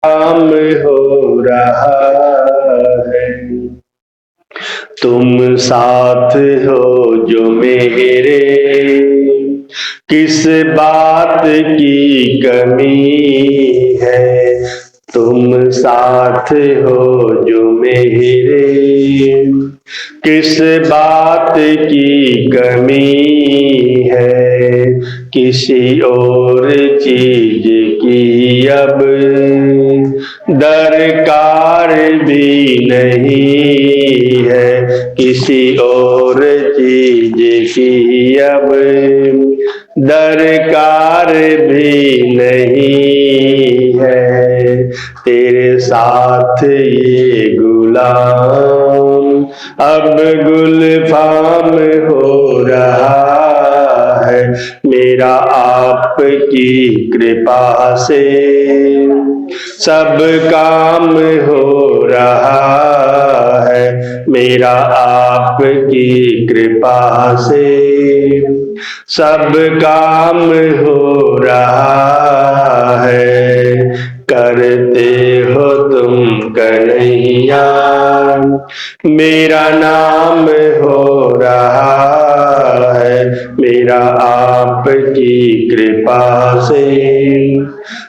काम हो रहा है। तुम साथ हो जो मेरे, किस बात की कमी है। तुम साथ हो जो मेरे, किस बात की कमी है। किसी और चीज की अब दरकार भी नहीं है। किसी और चीज की अब दरकार भी नहीं है। तेरे साथ ये गुलाम अब गुलफाम हो रहा है। मेरा आपकी कृपा से सब काम हो रहा है। मेरा आपकी कृपा से सब काम हो रहा है। करते हो तुम कन्हैया, मेरा नाम हो रहा है। मेरा आपकी कृपा से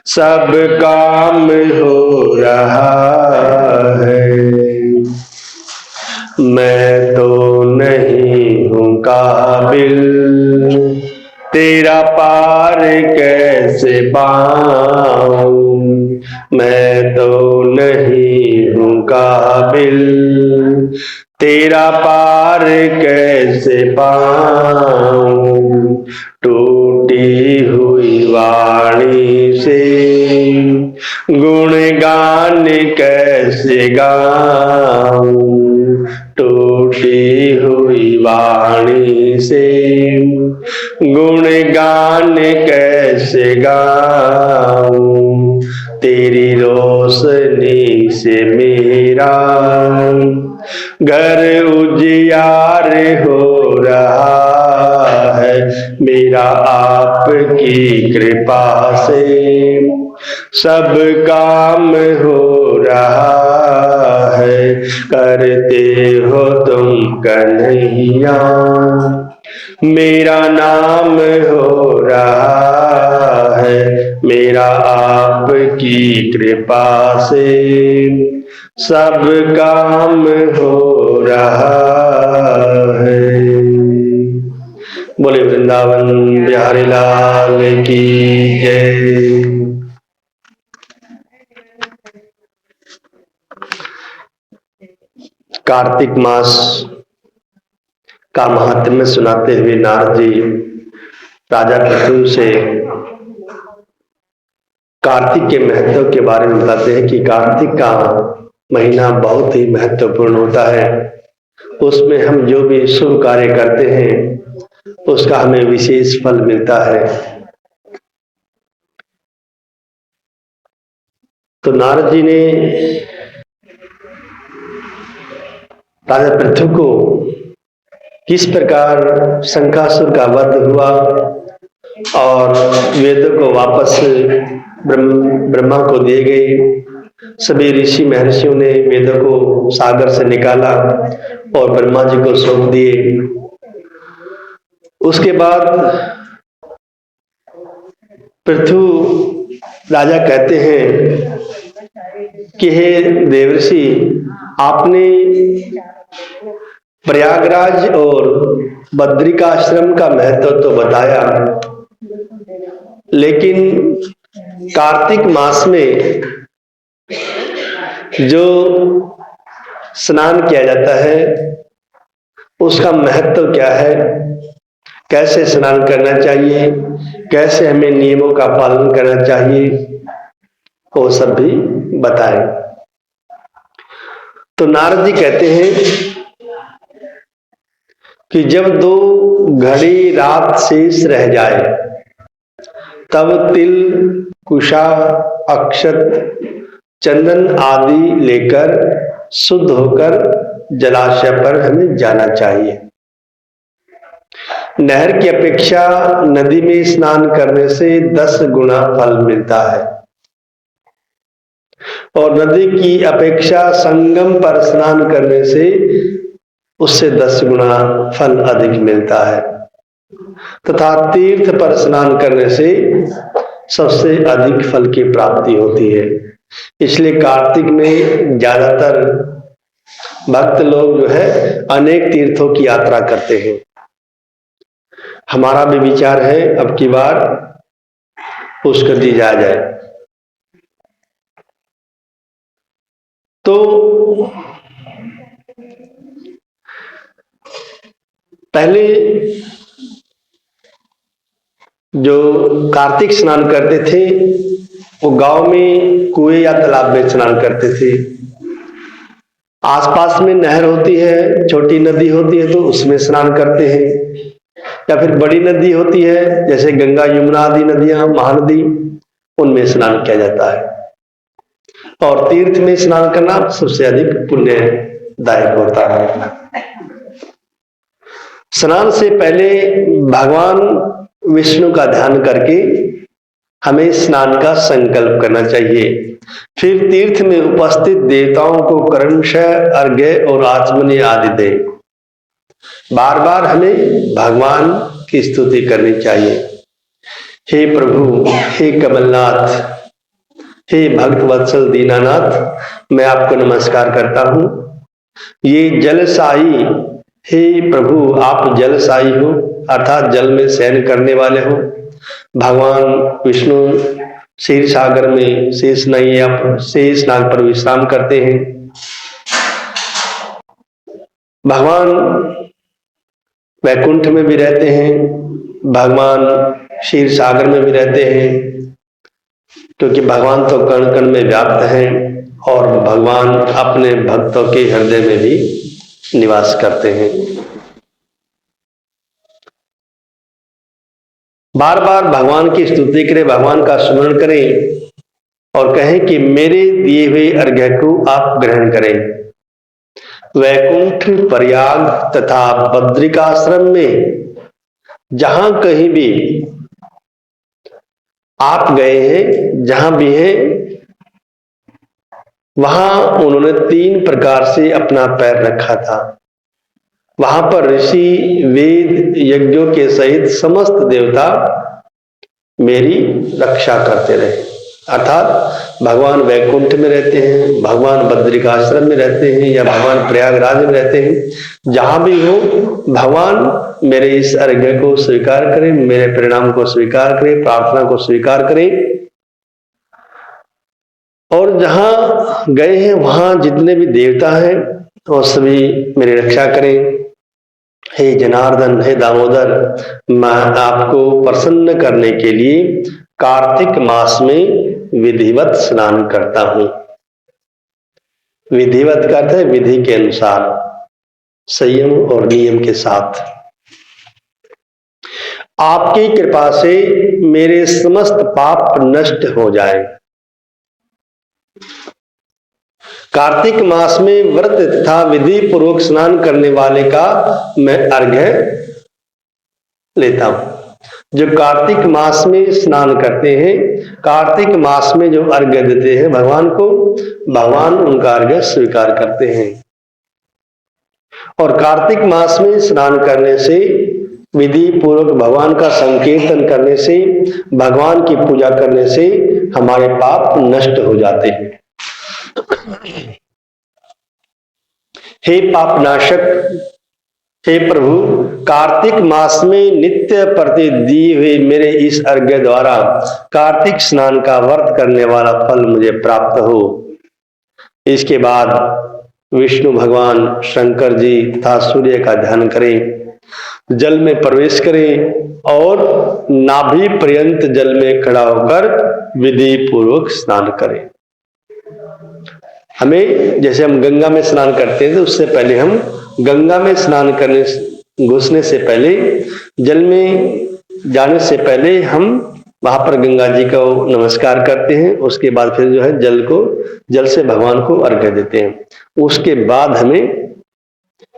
सब काम हो रहा है। मैं तो नहीं हूँ काबिल, तेरा पार कैसे पाऊं। मैं तो नहीं हूँ काबिल, तेरा पार कैसे पाऊं। टूटी हुई वाणी से गुणगान कैसे गाऊं। टूटी हुई वाणी से गुणगान कैसे गाऊं। तेरी रोशनी से मेरा घर उजियार हो रहा है। मेरा आपकी कृपा से सब काम हो रहा है। करते हो तुम कन्हैया, मेरा नाम हो रहा है। मेरा आपकी कृपा से सब काम हो रहा है। बोले वृंदावन बिहारी लाल की जय। कार्तिक मास का महात्म्य सुनाते हुए नारद जी राजा पृथु से कार्तिक के महत्व के बारे में बताते हैं कि कार्तिक का महीना बहुत ही महत्वपूर्ण होता है। उसमें हम जो भी शुभ कार्य करते हैं उसका हमें विशेष फल मिलता है। तो नारद जी ने राजा पृथु को किस प्रकार शंकासुर का वध हुआ और वेदों को वापस ब्रह्मा को दिए गए। सभी ऋषि महर्षियों ने वेदों को सागर से निकाला और ब्रह्मा जी को सौंप दिए। उसके बाद पृथु राजा कहते हैं कि हे देवर्षि, आपने प्रयागराज और बद्रिकाश्रम का महत्व तो बताया, लेकिन कार्तिक मास में जो स्नान किया जाता है उसका महत्व क्या है, कैसे स्नान करना चाहिए, कैसे हमें नियमों का पालन करना चाहिए, वो सब भी बताएं। तो नारद जी कहते हैं कि जब 2 घड़ी रात शेष रह जाए तब तिल, कुशा, अक्षत, चंदन आदि लेकर शुद्ध होकर जलाशय पर हमें जाना चाहिए। नहर की अपेक्षा नदी में स्नान करने से 10 गुना फल मिलता है। और नदी की अपेक्षा संगम पर स्नान करने से उससे 10 गुना फल अधिक मिलता है, तथा तीर्थ पर स्नान करने से सबसे अधिक फल की प्राप्ति होती है। इसलिए कार्तिक में ज्यादातर भक्त लोग जो है अनेक तीर्थों की यात्रा करते हैं। हमारा भी विचार है अब की बार पुष्कर जी जाए। तो पहले जो कार्तिक स्नान करते थे वो गांव में कुएं या तालाब में स्नान करते थे। आसपास में नहर होती है, छोटी नदी होती है तो उसमें स्नान करते हैं, या फिर बड़ी नदी होती है जैसे गंगा यमुना आदि नदियां, महानदी, उनमें स्नान किया जाता है। और तीर्थ में स्नान करना सबसे अधिक पुण्यदायक होता है। स्नान से पहले भगवान विष्णु का ध्यान करके हमें स्नान का संकल्प करना चाहिए। फिर तीर्थ में उपस्थित देवताओं को कर्मशः अर्घ्य और आचमनी आदि दे। बार बार हमें भगवान की स्तुति करनी चाहिए। हे प्रभु, हे कमलनाथ, हे भक्त वत्सल दीनानाथ, मैं आपको नमस्कार करता हूं। ये जलसाई, हे प्रभु आप जलसाई हो, अर्थात जल में शयन करने वाले हो। भगवान विष्णु क्षीर सागर में शेष नाग पर विश्राम करते हैं। भगवान वैकुंठ में भी रहते हैं, भगवान क्षीर सागर में भी रहते हैं, क्योंकि भगवान तो कण कण में व्याप्त हैं और भगवान अपने भक्तों के हृदय में भी निवास करते हैं। बार बार भगवान की स्तुति करें, भगवान का स्मरण करें और कहें कि मेरे दिए हुए अर्घ्य को आप ग्रहण करें। वैकुंठ, प्रयाग तथा बद्रिकाश्रम में जहां कहीं भी आप गए हैं, जहां भी हैं, वहां उन्होंने 3 प्रकार से अपना पैर रखा था। वहां पर ऋषि, वेद, यज्ञों के सहित समस्त देवता मेरी रक्षा करते रहे। अर्थात भगवान वैकुंठ में रहते हैं, भगवान बद्रिकाश्रम में रहते हैं या भगवान प्रयागराज में रहते हैं, जहां भी हो भगवान मेरे इस अर्घ्य को स्वीकार करें, मेरे परिणाम को स्वीकार करें, प्रार्थना को स्वीकार करें। और जहां गए हैं वहां जितने भी देवता हैं वो सभी मेरी रक्षा करें। हे जनार्दन, हे दामोदर, मैं आपको प्रसन्न करने के लिए कार्तिक मास में विधिवत स्नान करता हूं। विधिवत का अर्थ है विधि के अनुसार, संयम और नियम के साथ। आपकी कृपा से मेरे समस्त पाप नष्ट हो जाए। कार्तिक मास में व्रत तथा विधि पूर्वक स्नान करने वाले का मैं अर्घ्य लेता हूं। जो कार्तिक मास में स्नान करते हैं, कार्तिक मास में जो अर्घ्य देते हैं भगवान को, भगवान उनका अर्घ्य स्वीकार करते हैं। और कार्तिक मास में स्नान करने से, विधि पूर्वक भगवान का संकीर्तन करने से, भगवान की पूजा करने से हमारे पाप नष्ट हो जाते हैं। हे पाप नाशक, हे प्रभु, कार्तिक मास में नित्य प्रति दिए हुए मेरे इस अर्घ्य द्वारा कार्तिक स्नान का व्रत करने वाला फल मुझे प्राप्त हो। इसके बाद विष्णु भगवान, शंकर जी तथा सूर्य का ध्यान करें, जल में प्रवेश करें और नाभि पर्यंत जल में खड़ा होकर विधि पूर्वक स्नान करें। हमें, जैसे हम गंगा में स्नान करते हैं तो उससे पहले हम गंगा में स्नान करने, घुसने से पहले, जल में जाने से पहले हम वहां पर गंगा जी को नमस्कार करते हैं। उसके बाद फिर जो है जल से भगवान को अर्घ्य देते हैं। उसके बाद हमें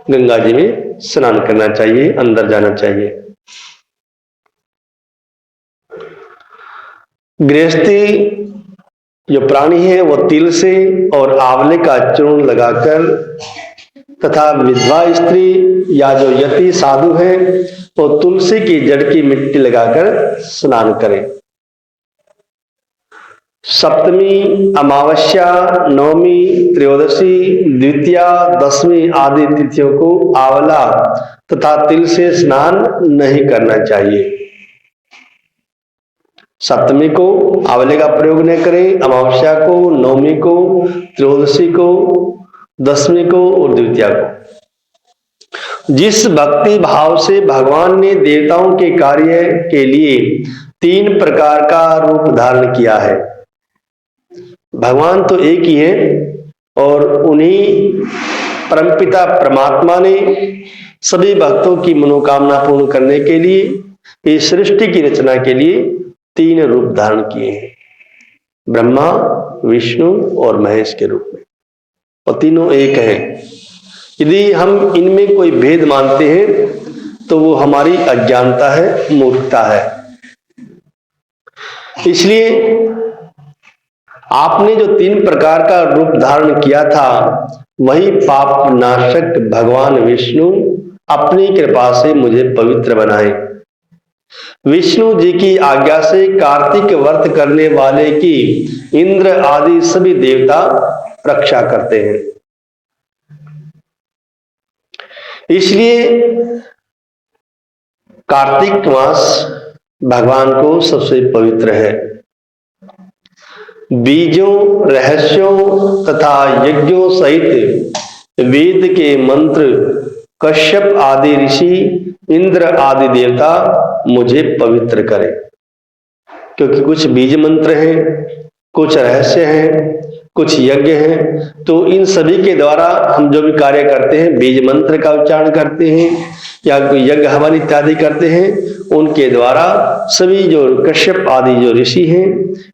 गंगा जी में स्नान करना चाहिए, अंदर जाना चाहिए। गृहस्थी जो प्राणी है वो तिल से और आंवले का चूर्ण लगाकर तथा विधवा स्त्री या जो यति साधु है वो तुलसी की जड़ की मिट्टी लगाकर स्नान करें। सप्तमी, अमावस्या, नवमी, त्रयोदशी, द्वितीया, दसवीं आदि तिथियों को आंवला तथा तिल से स्नान नहीं करना चाहिए। सप्तमी को आंवले का प्रयोग न करें, अमावस्या को, नवमी को, त्रयोदशी को, दसवीं को और द्वितीया को। जिस भक्ति भाव से भगवान ने देवताओं के कार्य के लिए 3 प्रकार का रूप धारण किया है, भगवान तो एक ही है और उन्हीं परमपिता परमात्मा ने सभी भक्तों की मनोकामना पूर्ण करने के लिए इस सृष्टि की रचना के लिए 3 रूप धारण किए हैं, ब्रह्मा, विष्णु और महेश के रूप में, और तीनों एक हैं। यदि हम इनमें कोई भेद मानते हैं तो वो हमारी अज्ञानता है, मूर्खता है। इसलिए आपने जो 3 प्रकार का रूप धारण किया था वही पाप नाशक भगवान विष्णु अपनी कृपा से मुझे पवित्र बनाए। विष्णु जी की आज्ञा से कार्तिक व्रत करने वाले की इंद्र आदि सभी देवता रक्षा करते हैं। इसलिए कार्तिक मास भगवान को सबसे पवित्र है। बीजों, रहस्यों तथा यज्ञों सहित वेद के मंत्र कश्यप आदि ऋषि, इंद्र आदि देवता मुझे पवित्र करें, क्योंकि कुछ बीज मंत्र हैं, कुछ रहस्य हैं, कुछ यज्ञ हैं। तो इन सभी के द्वारा हम जो भी कार्य करते हैं, बीज मंत्र का उच्चारण करते हैं या कोई यज्ञ हवन इत्यादि करते हैं, उनके द्वारा सभी जो कश्यप आदि जो ऋषि हैं,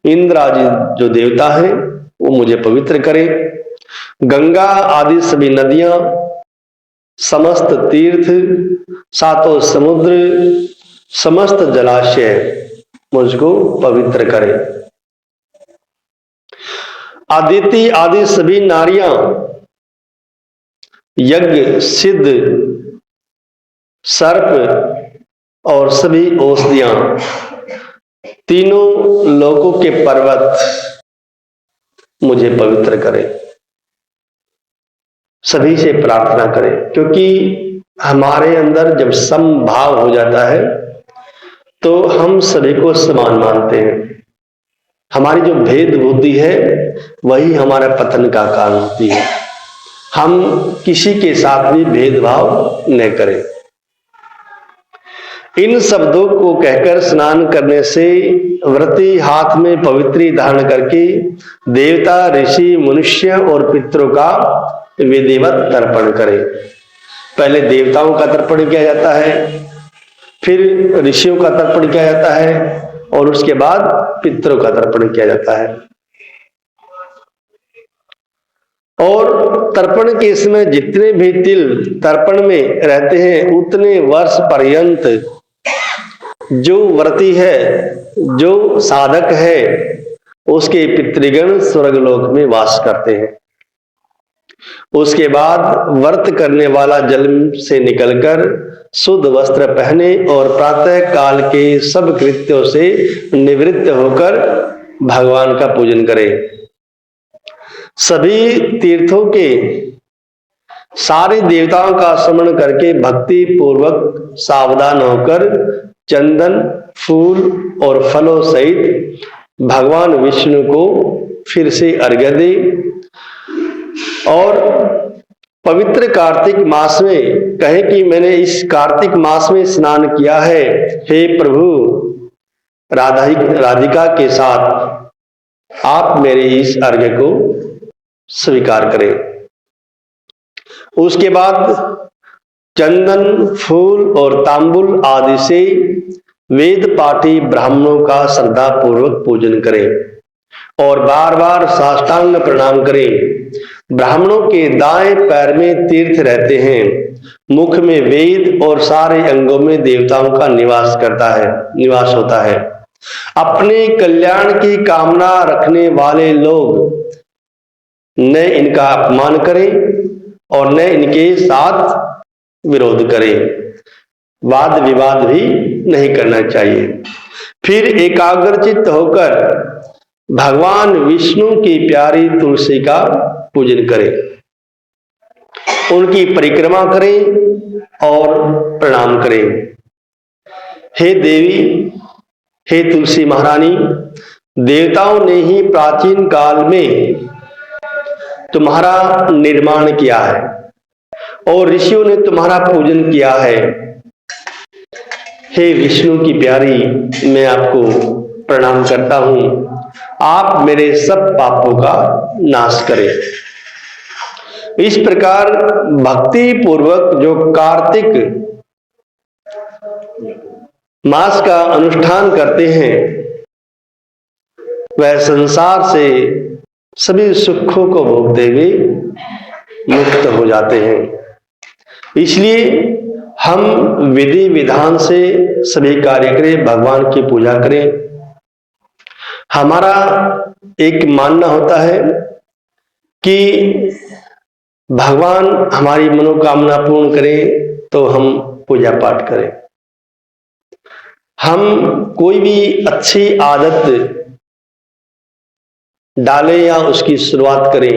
इंद्र आदि जो देवता हैं, वो मुझे पवित्र करें। गंगा आदि सभी नदियां, समस्त तीर्थ, 7 समुद्र, समस्त जलाशय मुझको पवित्र करें। अदिति आदि सभी नारियां, यज्ञ, सिद्ध, सर्प और सभी औषधियां, तीनों लोकों के पर्वत मुझे पवित्र करें। सभी से प्रार्थना करें, क्योंकि हमारे अंदर जब समभाव हो जाता है तो हम सभी को समान मानते हैं। हमारी जो भेद बुद्धि है वही हमारा पतन का कारण होती है। हम किसी के साथ भी भेदभाव न करें। इन शब्दों को कहकर स्नान करने से व्रती हाथ में पवित्री धारण करके देवता, ऋषि, मनुष्य और पितरों का विधिवत तर्पण करें। पहले देवताओं का तर्पण किया जाता है, फिर ऋषियों का तर्पण किया जाता है और उसके बाद पितरों का तर्पण किया जाता है। और तर्पण के समय जितने भी तिल तर्पण में रहते हैं उतने वर्ष पर्यंत जो व्रती है, जो साधक है, उसके पितृगण स्वर्गलोक में वास करते हैं। उसके बाद व्रत करने वाला जल से निकलकर शुद्ध वस्त्र पहने और प्रातः काल के सब कृत्यों से निवृत्त होकर भगवान का पूजन करे। सभी तीर्थों के सारे देवताओं का स्मरण करके भक्ति पूर्वक सावधान होकर चंदन, फूल और फलों सहित भगवान विष्णु को फिर से अर्घ्य दे और पवित्र कार्तिक मास में कहे कि मैंने इस कार्तिक मास में स्नान किया है, हे प्रभु राधिका के साथ आप मेरे इस अर्घ्य को स्वीकार करें। उसके बाद चंदन, फूल और तांबुल आदि से वेद पाठी ब्राह्मणों का श्रद्धा पूर्वक पूजन करें और बार बार साष्टांग प्रणाम करें। ब्राह्मणों के दाएं पैर में तीर्थ रहते हैं, मुख में वेद और सारे अंगों में देवताओं का निवास होता है। अपने कल्याण की कामना रखने वाले लोग न इनका अपमान करें और न इनके साथ विरोध करें। वाद विवाद भी नहीं करना चाहिए। फिर एकाग्रचित्त होकर भगवान विष्णु की प्यारी तुलसी का पूजन करें, उनकी परिक्रमा करें और प्रणाम करें। हे देवी, हे तुलसी महारानी, देवताओं ने ही प्राचीन काल में तुम्हारा निर्माण किया है और ऋषियों ने तुम्हारा पूजन किया है। हे विष्णु की प्यारी, मैं आपको प्रणाम करता हूं। आप मेरे सब पापों का नाश करें। इस प्रकार भक्ति पूर्वक जो कार्तिक मास का अनुष्ठान करते हैं वह संसार से सभी सुखों को भोगते हुए मुक्त हो जाते हैं। इसलिए हम विधि विधान से सभी कार्य करें, भगवान की पूजा करें। हमारा एक मानना होता है कि भगवान हमारी मनोकामना पूर्ण करें तो हम पूजा पाठ करें। हम कोई भी अच्छी आदत डालें या उसकी शुरुआत करें,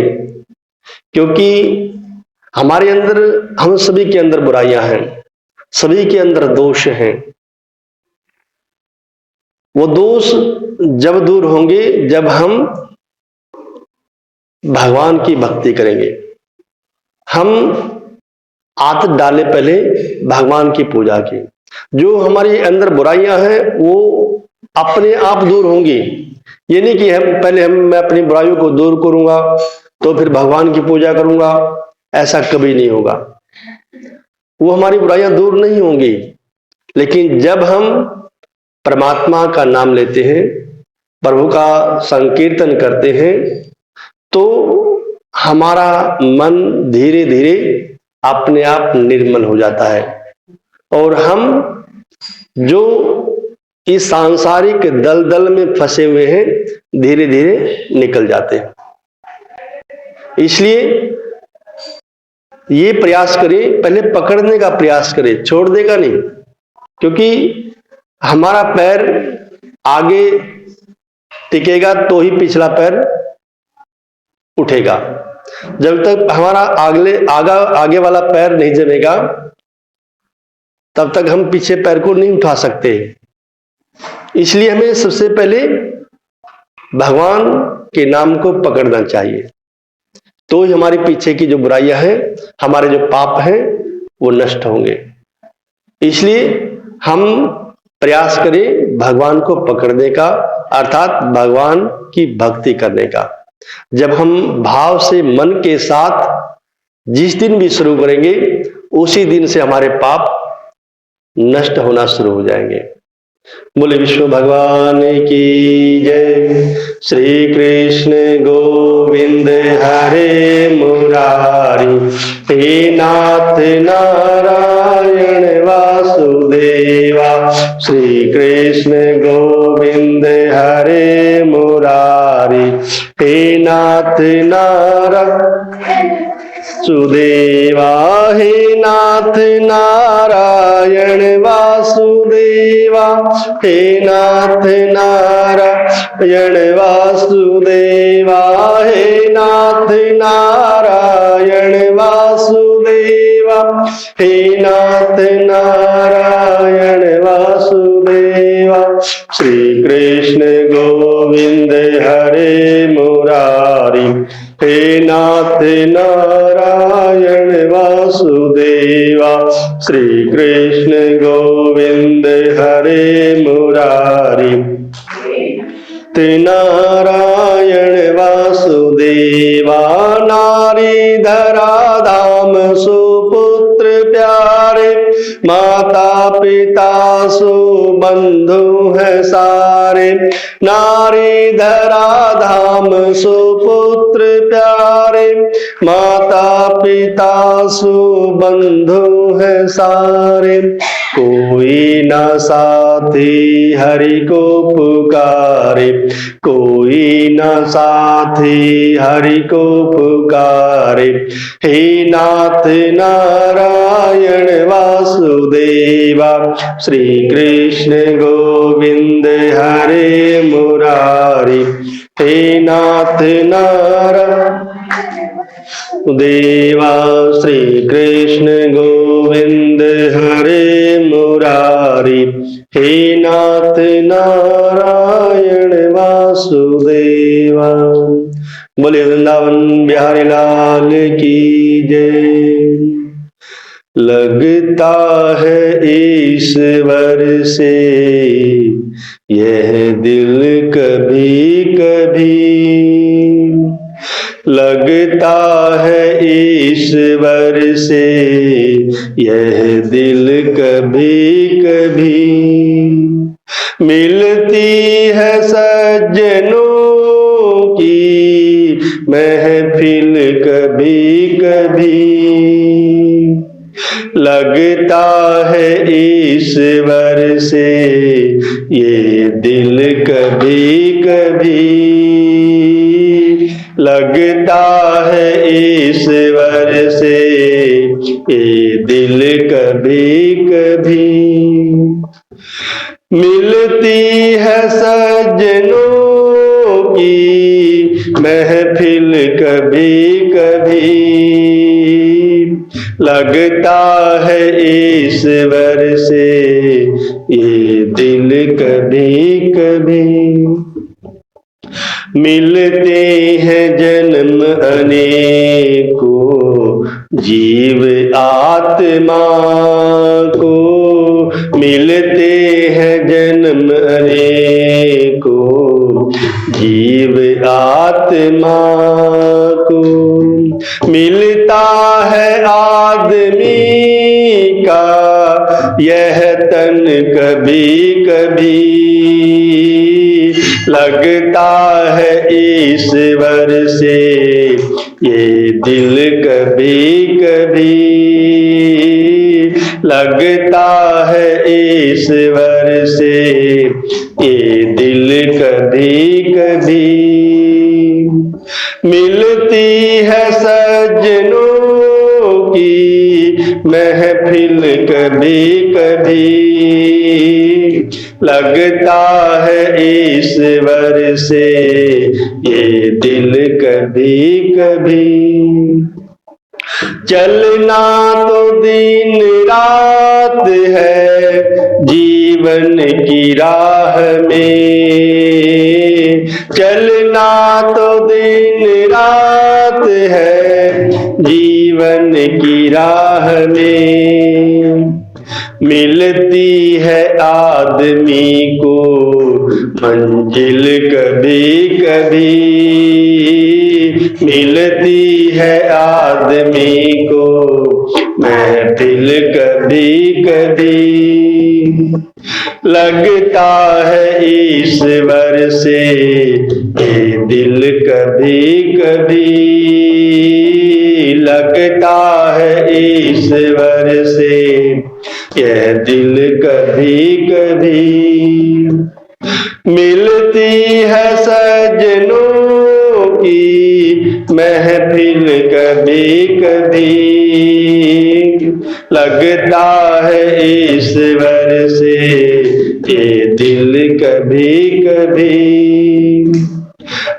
क्योंकि हमारे अंदर, हम सभी के अंदर बुराइयां हैं, सभी के अंदर दोष हैं। वो दोष जब दूर होंगे जब हम भगवान की भक्ति करेंगे। हम आदत डालें पहले भगवान की पूजा की। जो हमारे अंदर बुराइयां हैं वो अपने आप दूर होंगी। ये नहीं कि मैं अपनी बुराइयों को दूर करूंगा तो फिर भगवान की पूजा करूंगा, ऐसा कभी नहीं होगा। वो हमारी बुराइयां दूर नहीं होंगी, लेकिन जब हम परमात्मा का नाम लेते हैं, प्रभु का संकीर्तन करते हैं, तो हमारा मन धीरे धीरे अपने आप निर्मल हो जाता है और हम जो इस सांसारिक दलदल में फंसे हुए हैं धीरे धीरे निकल जाते हैं। इसलिए ये प्रयास करें, पहले पकड़ने का प्रयास करें, छोड़ देगा नहीं, क्योंकि हमारा पैर आगे टिकेगा तो ही पिछला पैर उठेगा। जब तक हमारा आगे वाला पैर नहीं जमेगा तब तक हम पीछे पैर को नहीं उठा सकते। इसलिए हमें सबसे पहले भगवान के नाम को पकड़ना चाहिए, तो ही हमारे पीछे की जो बुराइयां हैं, हमारे जो पाप हैं वो नष्ट होंगे। इसलिए हम प्रयास करें भगवान को पकड़ने का, अर्थात भगवान की भक्ति करने का। जब हम भाव से मन के साथ जिस दिन भी शुरू करेंगे उसी दिन से हमारे पाप नष्ट होना शुरू हो जाएंगे। बोले विष्णु भगवान की जय। श्री कृष्ण गोविंद हरे मुरारी, हे नाथ नारायण वासुदेवा। श्री कृष्ण गोविंद हरे मुरारी, हे नाथ नारायण सुदेवा। हे नाथ नारायण वासुदेवा, हे नाथ नारायण वासुदेवा, हे नाथ नारायण वासुदेवा, हे नाथ नारायण वासुदेवा। श्री कृष्ण गोविंद हरे मुरारी, हे नाथ नारायण वासुदेवा। श्री कृष्ण गोविंद हरे मुरारी, नारायण वासुदेवा। नारी धरा धाम सुपुत्र प्यारे, माता पिता सुबंधु है सारे। नारी धरा धाम सुपुत्र प्यारे, माता पिता सुबंधु है सारे, कोई ना साथी हरि को पुकारे, कोई ना साथी हरि को पुकारे। हे नाथ नारायण वासुदेवा, श्री कृष्ण गोविंद हरे मुरारी। हे नाथ नारायण देवा, श्री कृष्ण गोविंद हरे मुरारी। हे नाथ नारायण वासुदेवा। बोले वृंदावन बिहारी लाल की जय। लगता है ईश्वर से यह दिल कभी कभी, लगता है ईश्वर से यह दिल कभी कभी। मिलती है सज्जनों की महफिल कभी कभी, लगता है ईश्वर से ये दिल कभी कभी, लगता है ईश्वर से ये दिल कभी कभी। मिलती है सज्जनों की महफिल कभी कभी, लगता है ईश्वर से ये दिल कभी कभी। मिलते हैं जन्म अनेकों जीव आत्मा को, मिलते हैं जन्म अनेकों जीव आत्मा को। मिलता है आदमी का यह तन कभी कभी, लगता है ईश्वर से ये दिल कभी कभी, लगता है ईश्वर से ये दिल कभी कभी। मिलती है सज्जनों की महफिल कभी कभी, लगता है ईश्वर से ये दिल कभी कभी। चलना तो दिन रात है जीवन की राह में, चलना तो दिन रात है जीवन की राह में। मिलती है आदमी को मंजिल कभी कभी, मिलती है आदमी को महफिल कभी कभी, लगता है ईश्वर से ये दिल कभी कभी, लगता है ईश्वर से यह दिल कभी कभी। मिलती है सज्जनों की महफिल कभी कभी, लगता है ईश्वर से ये दिल कभी कभी।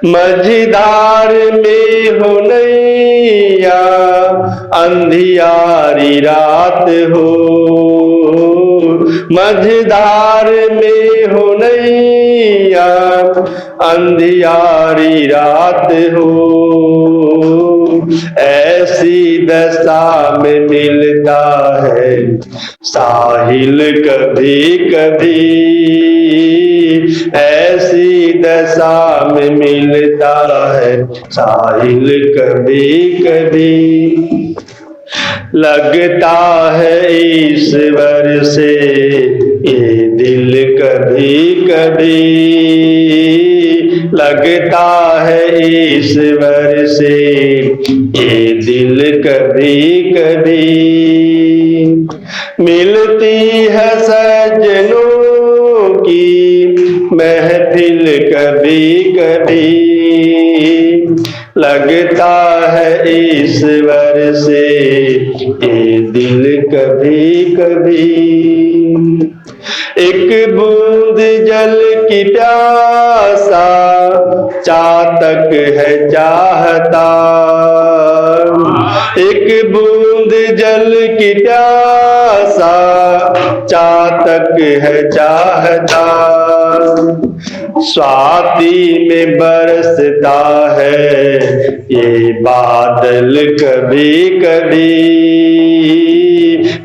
मझधार में हो नैया अंधियारी रात हो, मझधार में हो नैया अंधियारी रात हो। ऐसी दशा में मिलता है साहिल कभी कभी, ऐसी दशा में मिलता है साहिल कभी कभी। लगता है ईश्वर से ये दिल कभी कभी, लगता है ईश्वर से ये दिल कभी कभी। मिलती है सज्जनों की महफिल कभी कभी, लगता है ईश्वर से ये दिल कभी कभी। एक बूंद जल की प्यासा चातक है चाहता, एक बूंद जल की प्यासा चातक है चाहता। स्वाति में बरसता है ये बादल कभी कभी,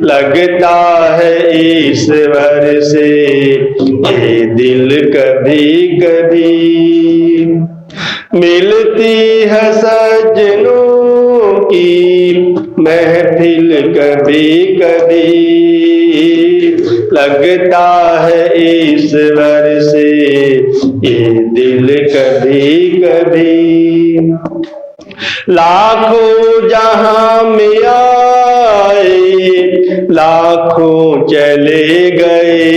लगता है ईश्वर से ये दिल कभी कभी। मिलती है सज्जनों की महफिल कभी कभी, लगता है ईश्वर से ये दिल कभी कभी। लाखों जहां में आए लाखों चले गए,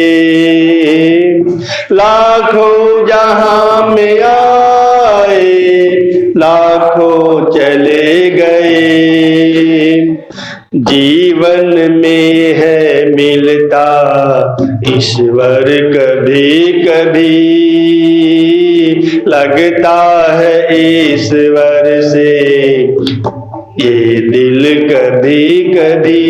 लाखों जहां में आए लाखों चले गए। जीवन में है मिलता ईश्वर कभी कभी, लगता है ईश्वर से ये दिल कभी कभी।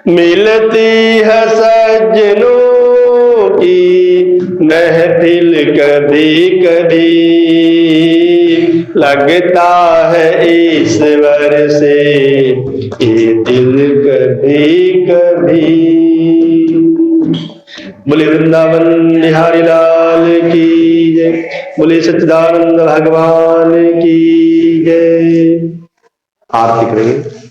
मिलती है सज्जनों की महफिल कभी कभी, लगता है ईश्वर से ये दिल कभी कभी। बोले वृंदावन बिहारी लाल की जय, बोले सच्चिदानंद भगवान की जय। आरती करेंगे।